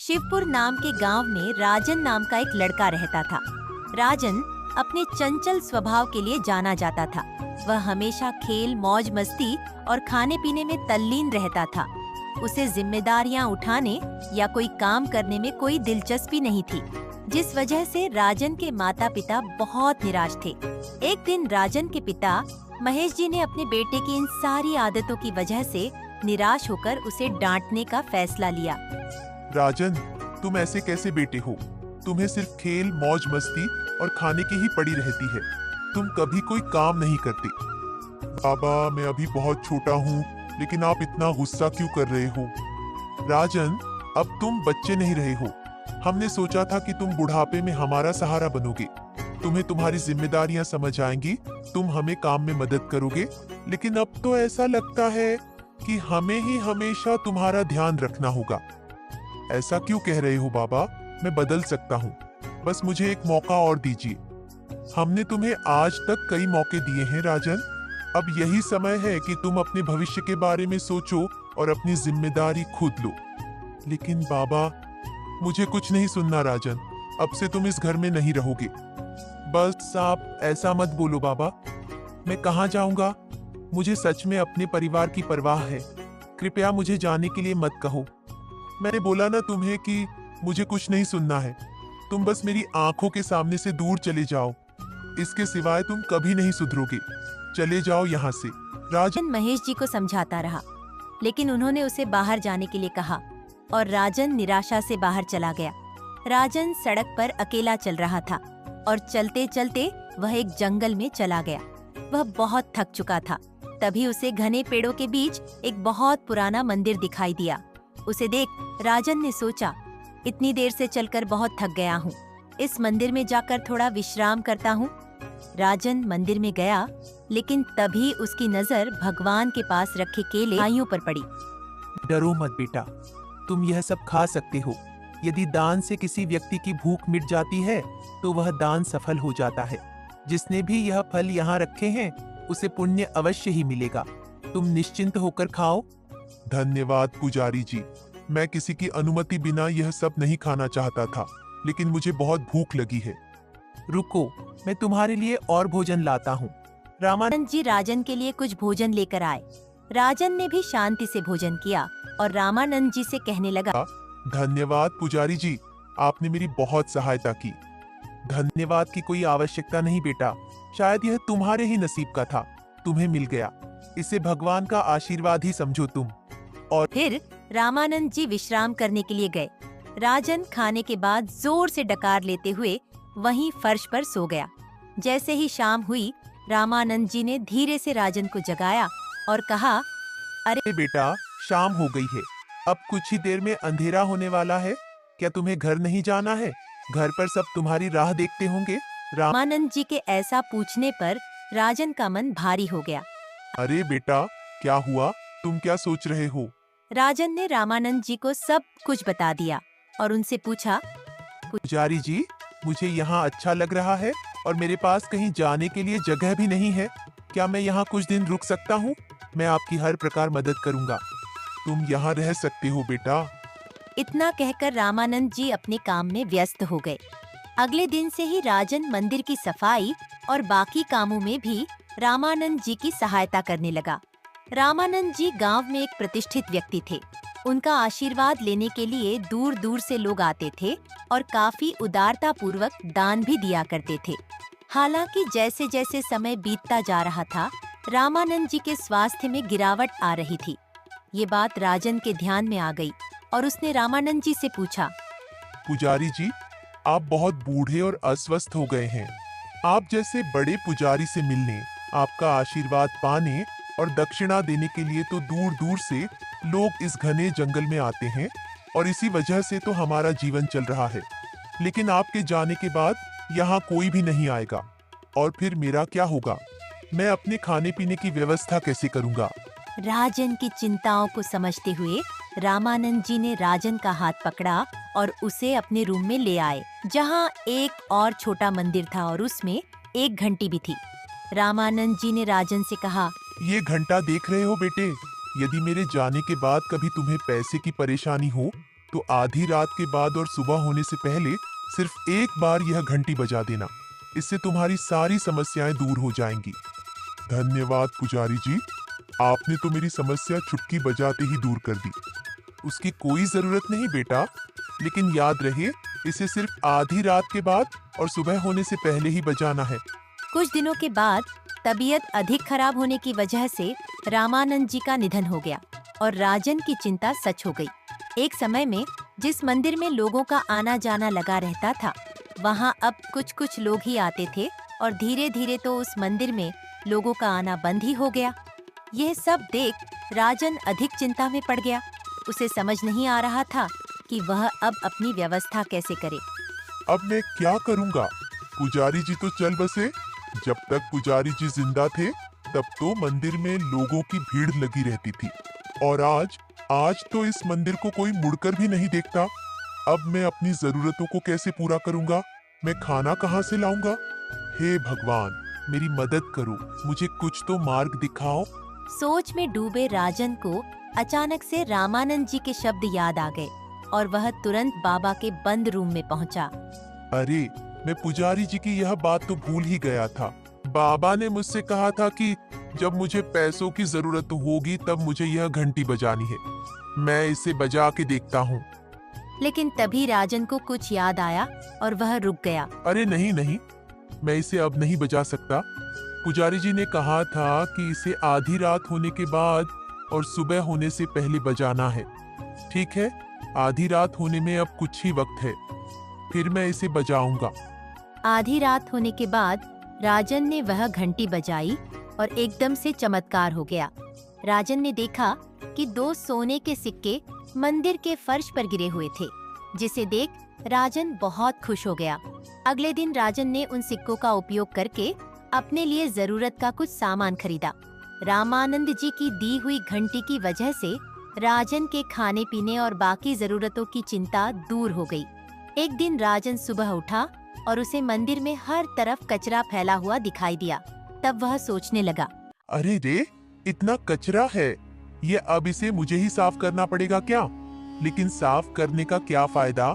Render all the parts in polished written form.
शिवपुर नाम के गांव में राजन नाम का एक लड़का रहता था। राजन अपने चंचल स्वभाव के लिए जाना जाता था। वह हमेशा खेल, मौज मस्ती और खाने पीने में तल्लीन रहता था। उसे जिम्मेदारियां उठाने या कोई काम करने में कोई दिलचस्पी नहीं थी, जिस वजह से राजन के माता पिता बहुत निराश थे। एक दिन राजन के पिता महेश जी ने अपने बेटे की इन सारी आदतों की वजह से निराश होकर उसे डांटने का फैसला लिया। राजन, तुम ऐसे कैसे बेटे हो? तुम्हें सिर्फ खेल, मौज मस्ती और खाने की ही पड़ी रहती है। तुम कभी कोई काम नहीं करते। बाबा, मैं अभी बहुत छोटा हूँ, लेकिन आप इतना गुस्सा क्यों कर रहे हो? राजन, अब तुम बच्चे नहीं रहे हो। हमने सोचा था कि तुम बुढ़ापे में हमारा सहारा बनोगे। तुम्हें तुम्हारी जिम्मेदारियां समझ आएंगी, तुम हमें काम में मदद करोगे। लेकिन अब तो ऐसा लगता है कि हमें ही हमेशा तुम्हारा ध्यान रखना होगा। ऐसा क्यों कह रहे हो बाबा? मैं बदल सकता हूँ, बस मुझे एक मौका और दीजिए। हमने तुम्हें आज तक कई मौके दिए हैं राजन। अब यही समय है कि तुम अपने भविष्य के बारे में सोचो और अपनी जिम्मेदारी खुद लो। लेकिन बाबा, मुझे कुछ नहीं सुनना राजन। अब से तुम इस घर में नहीं रहोगे। बस आप ऐसा मत बोलो बाबा। मैं कहाँ जाऊंगा? मुझे सच में अपने परिवार की परवाह है। कृपया मुझे जाने के लिए मत कहो। मैंने बोला ना तुम्हें कि मुझे कुछ नहीं सुनना है। तुम बस मेरी आंखों के सामने से दूर चले जाओ। इसके सिवाय तुम कभी नहीं सुधरोगे। चले जाओ यहाँ से। राजन महेश जी को समझाता रहा, लेकिन उन्होंने उसे बाहर जाने के लिए कहा और राजन निराशा से बाहर चला गया। राजन सड़क पर अकेला चल रहा था और चलते चलते वह एक जंगल में चला गया। वह बहुत थक चुका था। तभी उसे घने पेड़ों के बीच एक बहुत पुराना मंदिर दिखाई दिया। उसे देख राजन ने सोचा, इतनी देर से चलकर बहुत थक गया हूँ, इस मंदिर में जाकर थोड़ा विश्राम करता हूँ। राजन मंदिर में गया, लेकिन तभी उसकी नजर भगवान के पास रखे केले खाइयों पर पड़ी। डरो मत बेटा, तुम यह सब खा सकते हो। यदि दान से किसी व्यक्ति की भूख मिट जाती है तो वह दान सफल हो जाता है। जिसने भी यह फल यहाँ रखे हैं उसे पुण्य अवश्य ही मिलेगा। तुम निश्चिंत होकर खाओ। धन्यवाद पुजारी जी। मैं किसी की अनुमति बिना यह सब नहीं खाना चाहता था, लेकिन मुझे बहुत भूख लगी है। रुको, मैं तुम्हारे लिए और भोजन लाता हूँ। रामानंद जी राजन के लिए कुछ भोजन लेकर आए। राजन ने भी शांति से भोजन किया और रामानंद जी से कहने लगा, धन्यवाद पुजारी जी, आपने मेरी बहुत सहायता की। धन्यवाद की कोई आवश्यकता नहीं बेटा। शायद यह तुम्हारे ही नसीब का था, तुम्हें मिल गया। इसे भगवान का आशीर्वाद ही समझो तुम। और फिर रामानंद जी विश्राम करने के लिए गए। राजन खाने के बाद जोर से डकार लेते हुए वहीं फर्श पर सो गया। जैसे ही शाम हुई, रामानंद जी ने धीरे से राजन को जगाया और कहा, अरे बेटा, शाम हो गई है। अब कुछ ही देर में अंधेरा होने वाला है। क्या तुम्हें घर नहीं जाना है? घर पर सब तुम्हारी राह देखते होंगे। रामानंद जी के ऐसा पूछने पर राजन का मन भारी हो गया। अरे बेटा, क्या हुआ? तुम क्या सोच रहे हो? राजन ने रामानंद जी को सब कुछ बता दिया और उनसे पूछा, पुजारी जी, मुझे यहाँ अच्छा लग रहा है और मेरे पास कहीं जाने के लिए जगह भी नहीं है। क्या मैं यहाँ कुछ दिन रुक सकता हूँ? मैं आपकी हर प्रकार मदद करूँगा। तुम यहाँ रह सकते हो बेटा। इतना कहकर रामानंद जी अपने काम में व्यस्त हो गए। अगले दिन से ही राजन मंदिर की सफाई और बाकी कामों में भी रामानंद जी की सहायता करने लगा। रामानंद जी गांव में एक प्रतिष्ठित व्यक्ति थे। उनका आशीर्वाद लेने के लिए दूर दूर से लोग आते थे और काफी उदारता पूर्वक दान भी दिया करते थे। हालांकि जैसे जैसे समय बीतता जा रहा था, रामानंद जी के स्वास्थ्य में गिरावट आ रही थी। ये बात राजन के ध्यान में आ गई और उसने रामानंद जी से पूछा, पुजारी जी, आप बहुत बूढ़े और अस्वस्थ हो गए हैं। आप जैसे बड़े पुजारी से मिलने, आपका आशीर्वाद पाने और दक्षिणा देने के लिए तो दूर दूर से लोग इस घने जंगल में आते हैं और इसी वजह से तो हमारा जीवन चल रहा है। लेकिन आपके जाने के बाद यहाँ कोई भी नहीं आएगा और फिर मेरा क्या होगा? मैं अपने खाने पीने की व्यवस्था कैसे करूँगा? राजन की चिंताओं को समझते हुए रामानंद जी ने राजन का हाथ पकड़ा और उसे अपने रूम में ले आए, जहाँ एक और छोटा मंदिर था और उसमें एक घंटी भी थी। रामानंद जी ने राजन से कहा, ये घंटा देख रहे हो बेटे? यदि मेरे जाने के बाद कभी तुम्हें पैसे की परेशानी हो तो आधी रात के बाद और सुबह होने से पहले सिर्फ एक बार यह घंटी बजा देना। इससे तुम्हारी सारी समस्याएं दूर हो जाएंगी। धन्यवाद पुजारी जी, आपने तो मेरी समस्या चुटकी बजाते ही दूर कर दी। उसकी कोई जरूरत नहीं बेटा, लेकिन याद रहे इसे सिर्फ आधी रात के बाद और सुबह होने से पहले ही बजाना है। कुछ दिनों के बाद तबीयत अधिक खराब होने की वजह से रामानंद जी का निधन हो गया और राजन की चिंता सच हो गई। एक समय में जिस मंदिर में लोगों का आना जाना लगा रहता था, वहाँ अब कुछ कुछ लोग ही आते थे और धीरे धीरे तो उस मंदिर में लोगों का आना बंद ही हो गया। यह सब देख राजन अधिक चिंता में पड़ गया। उसे समझ नहीं आ रहा था कि वह अब अपनी व्यवस्था कैसे करे। अब मैं क्या करूँगा? पुजारी जी तो चल बसे। जब तक पुजारी जी जिंदा थे तब तो मंदिर में लोगों की भीड़ लगी रहती थी, और आज तो इस मंदिर को कोई मुड़कर भी नहीं देखता। अब मैं अपनी जरूरतों को कैसे पूरा करूँगा? मैं खाना कहाँ से लाऊंगा? हे भगवान, मेरी मदद करो, मुझे कुछ तो मार्ग दिखाओ। सोच में डूबे राजन को अचानक से रामानंद जी के शब्द याद आ गए और वह तुरंत बाबा के बंद रूम में पहुंचा। अरे, मैं पुजारी जी की यह बात तो भूल ही गया था। बाबा ने मुझसे कहा था कि जब मुझे पैसों की जरूरत होगी तब मुझे यह घंटी बजानी है। मैं इसे बजा के देखता हूँ। लेकिन तभी राजन को कुछ याद आया और वह रुक गया। अरे नहीं नहीं, मैं इसे अब नहीं बजा सकता। पुजारी जी ने कहा था कि इसे आधी रात होने के बाद और सुबह होने से पहले बजाना है। ठीक है, आधी रात होने में अब कुछ ही वक्त है, फिर मैं इसे बजाऊंगा। आधी रात होने के बाद राजन ने वह घंटी बजाई और एकदम से चमत्कार हो गया। राजन ने देखा कि 2 सोने के सिक्के मंदिर के फर्श पर गिरे हुए थे, जिसे देख राजन बहुत खुश हो गया। अगले दिन राजन ने उन सिक्कों का उपयोग करके अपने लिए जरूरत का कुछ सामान खरीदा। रामानंद जी की दी हुई घंटी की वजह से राजन के खाने पीने और बाकी जरूरतों की चिंता दूर हो गई। एक दिन राजन सुबह उठा और उसे मंदिर में हर तरफ कचरा फैला हुआ दिखाई दिया। तब वह सोचने लगा, अरे रे, इतना कचरा है, ये अब इसे मुझे ही साफ करना पड़ेगा क्या? लेकिन साफ करने का क्या फायदा?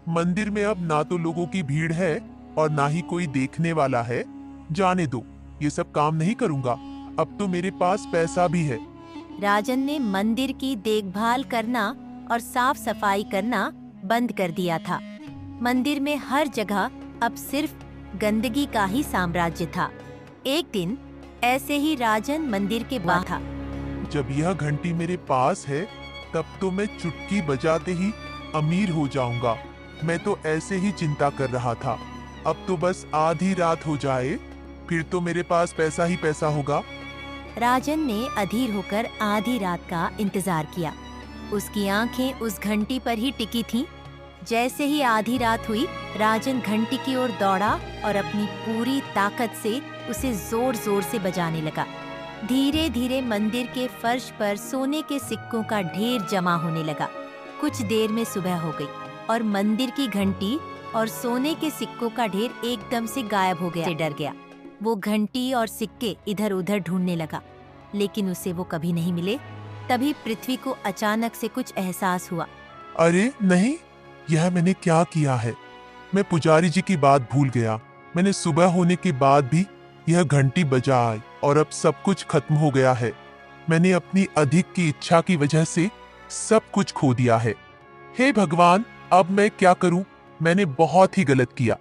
मंदिर में अब ना तो लोगों की भीड़ है और ना ही कोई देखने वाला है। जाने दो, ये सब काम नहीं करूँगा। अब तो मेरे पास पैसा भी है। राजन ने मंदिर की देखभाल करना और साफ सफाई करना बंद कर दिया था। मंदिर में हर जगह अब सिर्फ गंदगी का ही साम्राज्य था। एक दिन ऐसे ही राजन मंदिर के बाहर था। जब यह घंटी मेरे पास है तब तो मैं चुटकी बजाते ही अमीर हो जाऊंगा। मैं तो ऐसे ही चिंता कर रहा था। अब तो बस आधी रात हो जाए, फिर तो मेरे पास पैसा ही पैसा होगा। राजन ने अधीर होकर आधी रात का इंतजार किया। उसकी आंखें उस घंटी पर ही टिकी थीं। जैसे ही आधी रात हुई, राजन घंटी की ओर दौड़ा और अपनी पूरी ताकत से उसे जोर जोर से बजाने लगा। धीरे धीरे मंदिर के फर्श पर सोने के सिक्कों का ढेर जमा होने लगा। कुछ देर में सुबह हो गई और मंदिर की घंटी और सोने के सिक्कों का ढेर एकदम से गायब हो गया। से डर गया। वो घंटी और सिक्के इधर उधर ढूंढने लगा, लेकिन उसे वो कभी नहीं मिले। तभी पृथ्वी को अचानक से कुछ एहसास हुआ। अरे नहीं, यह मैंने क्या किया है? मैं पुजारी जी की बात भूल गया। मैंने सुबह होने के बाद भी यह घंटी बजाई और अब सब कुछ खत्म हो गया है। मैंने अपनी अधिक की इच्छा की वजह से सब कुछ खो दिया है। हे भगवान, अब मैं क्या करूं? मैंने बहुत ही गलत किया।